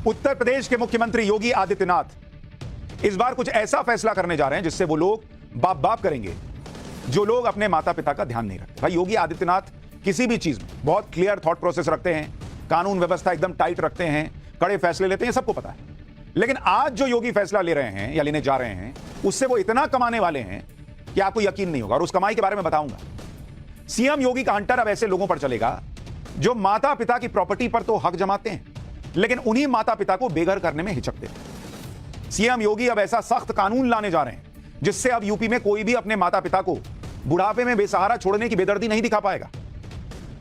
उत्तर प्रदेश के मुख्यमंत्री योगी आदित्यनाथ इस बार कुछ ऐसा फैसला करने जा रहे हैं जिससे वो लोग बाप बाप करेंगे जो लोग अपने माता पिता का ध्यान नहीं रखते। भाई योगी आदित्यनाथ किसी भी चीज में बहुत क्लियर थॉट प्रोसेस रखते हैं, कानून व्यवस्था एकदम टाइट रखते हैं, कड़े फैसले लेते हैं, सबको पता है। लेकिन आज जो योगी फैसला ले रहे हैं या लेने जा रहे हैं उससे वो इतना कमाने वाले हैं कि आपको यकीन नहीं होगा, और उस कमाई के बारे में बताऊंगा। सीएम योगी का हंटर अब ऐसे लोगों पर चलेगा जो माता पिता की प्रॉपर्टी पर तो हक जमाते हैं लेकिन उन्हीं माता पिता को बेघर करने में हिचकते हैं। सीएम योगी अब ऐसा सख्त कानून लाने जा रहे हैं जिससे अब यूपी में कोई भी अपने माता पिता को बुढ़ापे में बेसहारा छोड़ने की बेदर्दी नहीं दिखा पाएगा।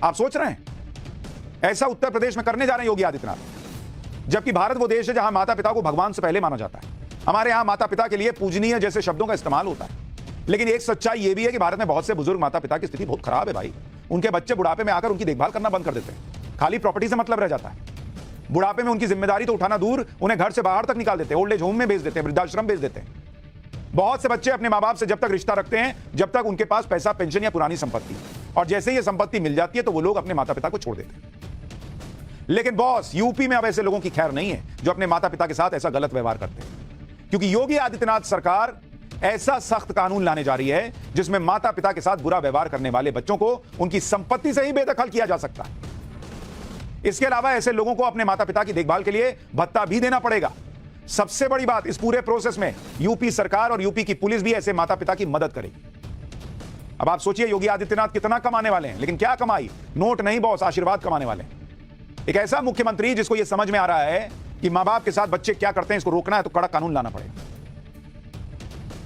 आप सोच रहे हैं ऐसा उत्तर प्रदेश में करने जा रहे हैं योगी आदित्यनाथ, जबकि भारत वो देश है जहां माता पिता को भगवान से पहले माना जाता है। हमारे यहां माता पिता के लिए पूजनीय जैसे शब्दों का इस्तेमाल होता है, लेकिन एक सच्चाई यह भी है कि भारत में बहुत से बुजुर्ग माता पिता की स्थिति बहुत खराब है। भाई उनके बच्चे बुढ़ापे में आकर उनकी देखभाल करना बंद कर देते हैं, खाली प्रॉपर्टी से मतलब रह जाता है। बुढ़ापे में उनकी जिम्मेदारी तो उठाना दूर, उन्हें घर से बाहर तक निकाल देते हैं, ओल्ड एज होम में भेज देते हैं, वृद्धाश्रम भेज देते हैं। बहुत से बच्चे अपने माँ बाप से जब तक रिश्ता रखते हैं जब तक उनके पास पैसा, पेंशन या पुरानी संपत्ति, और जैसे ही ये संपत्ति मिल जाती है तो वो लोग अपने माता पिता को छोड़ देते हैं। लेकिन बॉस यूपी में अब ऐसे लोगों की खैर नहीं है जो अपने माता पिता के साथ ऐसा गलत व्यवहार करते हैं, क्योंकि योगी आदित्यनाथ सरकार ऐसा सख्त कानून लाने जा रही है जिसमें माता पिता के साथ बुरा व्यवहार करने वाले बच्चों को उनकी संपत्ति से ही बेदखल किया जा सकता है। इसके अलावा ऐसे लोगों को अपने माता पिता की देखभाल के लिए भत्ता भी देना पड़ेगा। सबसे बड़ी बात, इस पूरे प्रोसेस में यूपी सरकार और यूपी की पुलिस भी ऐसे माता पिता की मदद करेगी। अब आप सोचिए योगी आदित्यनाथ कितना कमाने वाले हैं, लेकिन क्या कमाई, नोट नहीं बॉस, आशीर्वाद कमाने वाले हैं। एक ऐसा मुख्यमंत्री जिसको यह समझ में आ रहा है कि मां बाप के साथ बच्चे क्या करते हैं, इसको रोकना है तो कड़ा कानून लाना पड़ेगा।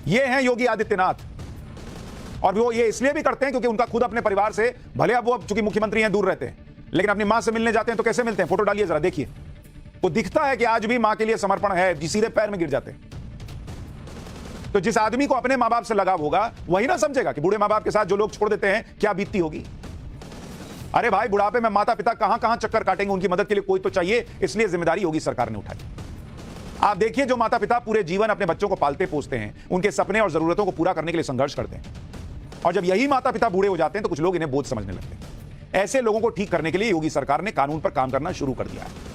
ये हैं योगी आदित्यनाथ, और वो ये इसलिए भी करते हैं क्योंकि उनका खुद अपने परिवार से, भले अब वो चूंकि मुख्यमंत्री हैं दूर रहते हैं, लेकिन अपनी मां से मिलने जाते हैं तो कैसे मिलते हैं, फोटो डालिए जरा देखिए। वो दिखता है कि आज भी मां के लिए समर्पण है, सीधे पैर में गिर जाते हैं। तो जिस आदमी को अपने मां बाप से लगाव होगा वही ना समझेगा कि बूढ़े मां बाप के साथ जो लोग छोड़ देते हैं क्या बीतती होगी। अरे भाई बुढ़ापे में माता पिता कहां कहां चक्कर काटेंगे, उनकी मदद के लिए कोई तो चाहिए, इसलिए जिम्मेदारी योगी सरकार ने उठाई। आप देखिए जो माता पिता पूरे जीवन अपने बच्चों को पालते पोसते हैं, उनके सपने और जरूरतों को पूरा करने के लिए संघर्ष करते हैं, और जब यही माता पिता बूढ़े हो जाते हैं तो कुछ लोग इन्हें बोझ समझने लगते हैं। ऐसे लोगों को ठीक करने के लिए योगी सरकार ने कानून पर काम करना शुरू कर दिया है।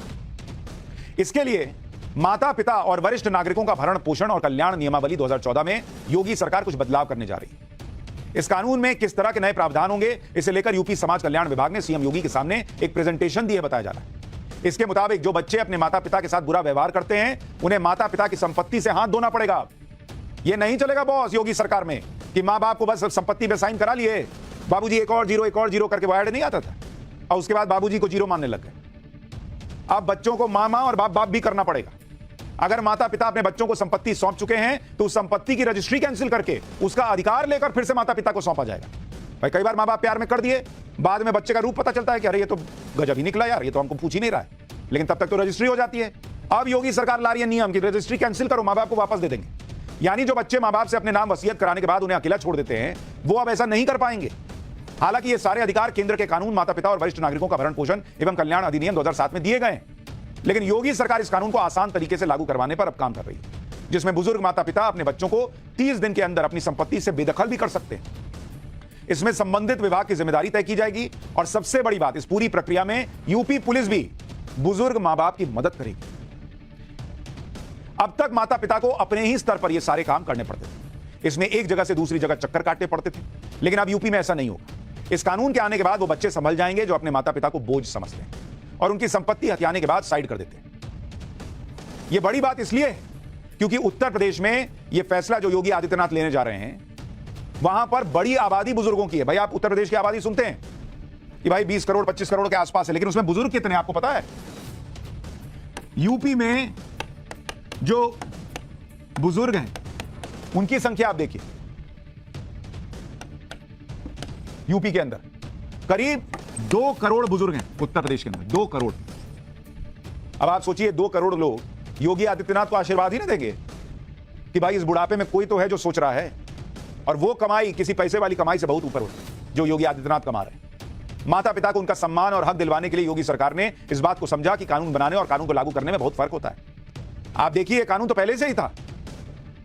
इसके लिए माता पिता और वरिष्ठ नागरिकों का भरण पोषण और कल्याण नियमावली 2014 में योगी सरकार कुछ बदलाव करने जा रही है। इस कानून में किस तरह के नए प्रावधान होंगे, इसे लेकर यूपी समाज कल्याण विभाग ने सीएम योगी के सामने एक प्रेजेंटेशन दी है, बताया जा रहा है। इसके मुताबिक जो बच्चे अपने माता पिता के साथ बुरा व्यवहार करते हैं उन्हें माता पिता की संपत्ति से हाथ धोना पड़ेगा। यह नहीं चलेगा बॉस योगी सरकार में कि मां बाप को बस संपत्ति पे साइन करा लिए, बाबूजी एक और जीरो करके वो ऐड नहीं आता था, और उसके बाद बाबूजी को जीरो मानने लग गए। अब बच्चों को मां और बाप भी करना पड़ेगा। अगर माता पिता अपने बच्चों को संपत्ति सौंप चुके हैं तो उस संपत्ति की रजिस्ट्री कैंसिल करके उसका अधिकार लेकर फिर से माता पिता को सौंपा जाएगा। भाई कई बार मां बाप प्यार में कर दिए, बाद में बच्चे का रूप पता चलता है कि अरे ये तो गजब ही निकला यार, ये तो हमको पूछ ही नहीं रहा है, लेकिन तब तक तो रजिस्ट्री हो जाती है। अब योगी सरकार ला रही है नियम की रजिस्ट्री कैंसिल करो, मां बाप को वापस दे देंगे। यानी जो बच्चे मां बाप से अपने नाम वसीयत कराने के बाद उन्हें अकेला छोड़ देते हैं वो अब ऐसा नहीं कर पाएंगे। हालांकि ये सारे अधिकार केंद्र के कानून माता पिता और वरिष्ठ नागरिकों का भरण पोषण एवं कल्याण अधिनियम 2007 में दिए गए हैं, लेकिन योगी सरकार इस कानून को आसान तरीके से लागू करवाने पर अब काम कर रही है, जिसमें बुजुर्ग माता पिता अपने बच्चों को 30 दिन के अंदर अपनी संपत्ति से बेदखल भी कर सकते हैं। इसमें संबंधित विभाग की जिम्मेदारी तय की जाएगी, और सबसे बड़ी बात, इस पूरी प्रक्रिया में यूपी पुलिस भी बुजुर्ग मां बाप की मदद करेगी। अब तक माता पिता को अपने ही स्तर पर यह सारे काम करने पड़ते थे, इसमें एक जगह से दूसरी जगह चक्कर काटने पड़ते थे, लेकिन अब यूपी में ऐसा नहीं होगा। इस कानून के आने के बाद वो बच्चे संभल जाएंगे जो अपने माता पिता को बोझ समझते हैं और उनकी संपत्ति हथियाने के बाद साइड कर देते हैं। यह बड़ी बात इसलिए है क्योंकि उत्तर प्रदेश में यह फैसला जो योगी आदित्यनाथ लेने जा रहे हैं वहां पर बड़ी आबादी बुजुर्गों की है। भाई आप उत्तर प्रदेश की आबादी सुनते हैं कि भाई 20 करोड़ 25 करोड़ के आसपास है, लेकिन उसमें बुजुर्ग कितने आपको पता है? यूपी में जो बुजुर्ग हैं उनकी संख्या आप देखिए, यूपी के अंदर करीब 2 करोड़ बुजुर्ग हैं उत्तर प्रदेश के अंदर, 2 करोड़। अब आप सोचिए 2 करोड़ लोग योगी आदित्यनाथ को आशीर्वाद ही ना देंगे कि भाई इस बुढ़ापे में कोई तो है जो सोच रहा है, और वो कमाई किसी पैसे वाली कमाई से बहुत ऊपर होती है जो योगी आदित्यनाथ कमा रहे हैं। माता पिता को उनका सम्मान और हक दिलवाने के लिए योगी सरकार ने इस बात को समझा कि कानून बनाने और कानून को लागू करने में बहुत फर्क होता है। आप देखिए कानून तो पहले से ही था,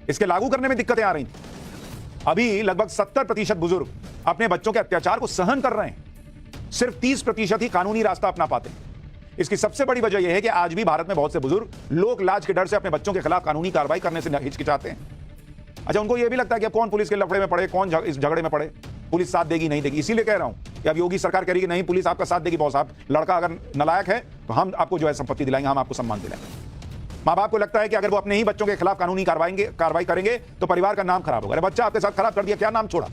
इसके लागू करने में दिक्कतें आ रही थी। अभी लगभग 70% बुजुर्ग अपने बच्चों के अत्याचार को सहन कर रहे हैं, सिर्फ 30% ही कानूनी रास्ता अपना पाते हैं। इसकी सबसे बड़ी वजह यह है कि आज भी भारत में बहुत से बुजुर्ग लोक लाज के डर से अपने बच्चों के खिलाफ कानूनी कार्रवाई करने से हिचकिचाते हैं। अच्छा, उनको यह भी लगता है कि अब कौन पुलिस के लफड़े में पड़े, कौन इस झगड़े में पड़े, पुलिस साथ देगी नहीं देगी। इसीलिए कह रहा हूं कि अब योगी सरकार कह रही है कि नहीं, पुलिस आपका साथ देगी। बॉस साहब, लड़का अगर नालायक है तो हम आपको जो है संपत्ति दिलाएंगे, हम आपको सम्मान दिलाएंगे। माँ बाप को लगता है कि अगर वो अपने ही बच्चों के खिलाफ कानूनी कार्रवाई करेंगे तो परिवार का नाम खराब होगा। अरे बच्चा आपके साथ खराब कर दिया, क्या नाम छोड़ा।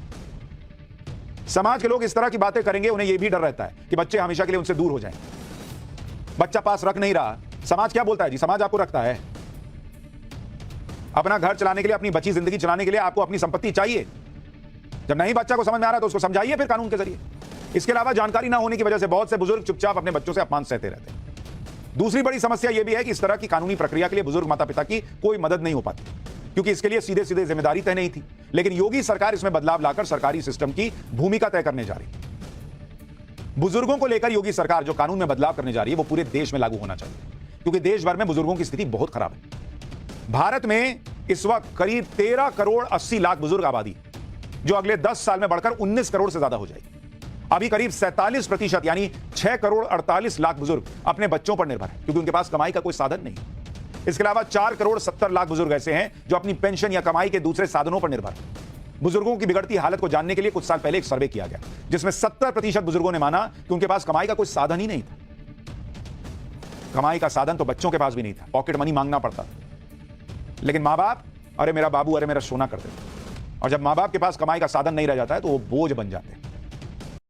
समाज के लोग इस तरह की बातें करेंगे, उन्हें यह भी डर रहता है कि बच्चे हमेशा के लिए उनसे दूर हो जाएं। बच्चा पास रख नहीं रहा, समाज क्या बोलता है जी? समाज आपको रखता है। अपना घर चलाने के लिए, अपनी बची जिंदगी चलाने के लिए आपको अपनी संपत्ति चाहिए। जब नहीं बच्चा को समझ में आ रहा तो उसको समझाइए फिर कानून के जरिए। इसके अलावा जानकारी ना होने की वजह से बहुत से बुजुर्ग चुपचाप अपने बच्चों से अपमान सहते रहते हैं। दूसरी बड़ी समस्या यह भी है कि इस तरह की कानूनी प्रक्रिया के लिए बुजुर्ग माता पिता की कोई मदद नहीं हो पाती, क्योंकि इसके लिए सीधे सीधे जिम्मेदारी तय नहीं थी। लेकिन योगी सरकार इसमें बदलाव लाकर सरकारी सिस्टम की भूमिका तय करने जा रही है। बुजुर्गों को लेकर योगी सरकार जो कानून में बदलाव करने जा रही है वो पूरे देश में लागू होना चाहिए, क्योंकि देश भर में बुजुर्गों की स्थिति बहुत खराब है। भारत में इस वक्त करीब 13 करोड़ 80 लाख बुजुर्ग आबादी, जो अगले 10 साल में बढ़कर 19 करोड़ से ज्यादा हो जाएगी। अभी करीब 47% यानी 6 करोड़ 48 लाख बुजुर्ग अपने बच्चों पर निर्भर है, क्योंकि उनके पास कमाई का कोई साधन नहीं। इसके अलावा 4 करोड़ 70 लाख बुजुर्ग ऐसे हैं जो अपनी पेंशन या कमाई के दूसरे साधनों पर निर्भर है। बुजुर्गों की बिगड़ती हालत को जानने के लिए कुछ साल पहले एक सर्वे किया गया, जिसमें 70% बुजुर्गों ने माना कि उनके पास कमाई का कोई साधन ही नहीं था। कमाई का साधन तो बच्चों के पास भी नहीं था, पॉकेट मनी मांगना पड़ता था। लेकिन माँ बाप अरे मेरा बाबू, अरे मेरा सोना करते थे। और जब माँ बाप के पास कमाई का साधन नहीं रह जाता है तो वो बोझ बन जाते हैं।